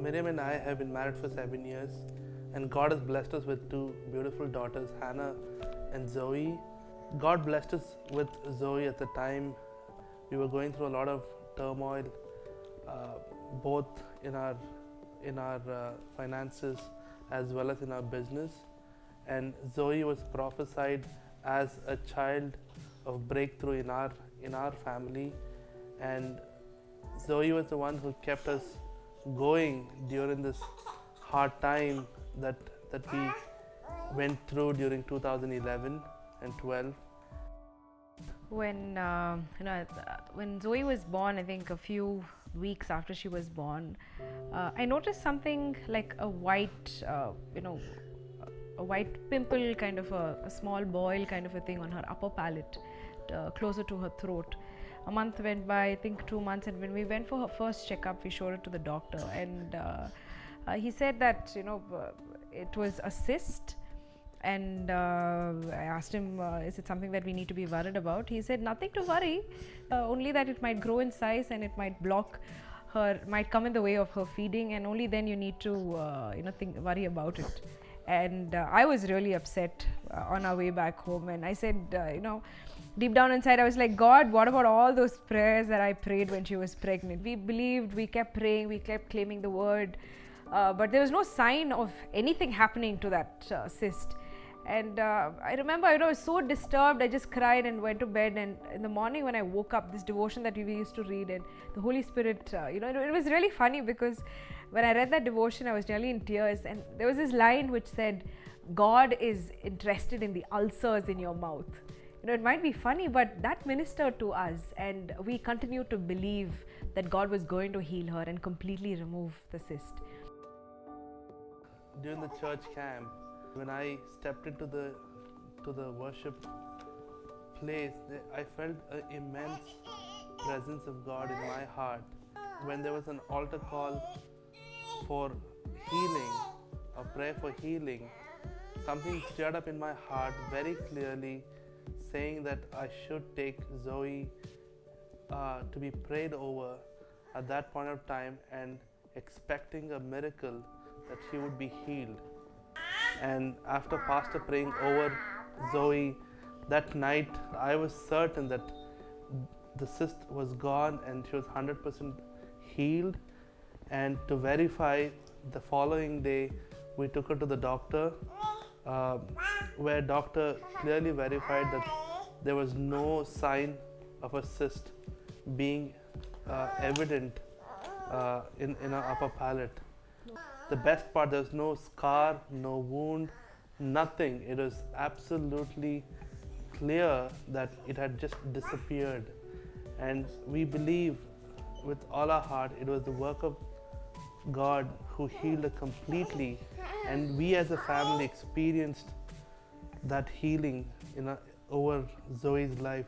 Miriam and I have been married for 7 years, and God has blessed us with two beautiful daughters, Hannah and Zoey. God blessed us with Zoey at the time we were going through a lot of turmoil, both in our finances as well as in our business. And Zoey was prophesied as a child of breakthrough in our family, and Zoey was the one who kept us going during this hard time that we went through during 2011 and 12. When when Zoey was born, I think a few weeks after she was born, I noticed something like a white, a white pimple, kind of a small boil kind of a thing on her upper palate, closer to her throat. A month went by, I think 2 months, and when we went for her first checkup, we showed it to the doctor, and he said that it was a cyst. And I asked him, is it something that we need to be worried about? He said, nothing to worry, only that it might grow in size and it might block her, might come in the way of her feeding, and only then you need to worry about it. And I was really upset on our way back home, and I said, deep down inside I was like, God, what about all those prayers that I prayed when she was pregnant? We believed, we kept praying, we kept claiming the word, but there was no sign of anything happening to that cyst. And I remember I was so disturbed, I just cried and went to bed. And in the morning when I woke up, this devotion that we used to read, and the Holy Spirit, it was really funny, because when I read that devotion, I was nearly in tears, and there was this line which said, God is interested in the ulcers in your mouth. It might be funny, but that ministered to us, and we continued to believe that God was going to heal her and completely remove the cyst. During the church camp, when I stepped into the worship place, I felt an immense presence of God in my heart. When there was an altar call for healing, a prayer for healing, something stirred up in my heart very clearly, saying that I should take Zoey to be prayed over at that point of time, and expecting a miracle that she would be healed. And after Pastor praying over Zoey that night, I was certain that the cyst was gone and she was 100% healed. And to verify, the following day we took her to the doctor, where doctor clearly verified that there was no sign of a cyst being evident in our upper palate. The best part, there's no scar, no wound, nothing. It was absolutely clear that it had just disappeared. And we believe with all our heart it was the work of God who healed her completely. And we as a family experienced that healing over Zoey's life.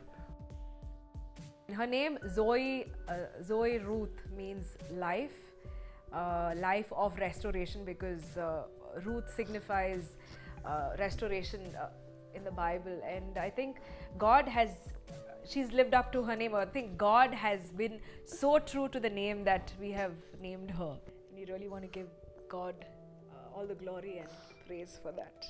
Her name, Zoey Ruth, means life. Life of restoration, because Ruth signifies restoration in the Bible, and I think she's lived up to her name. I think God has been so true to the name that we have named her. We really want to give God all the glory and praise for that.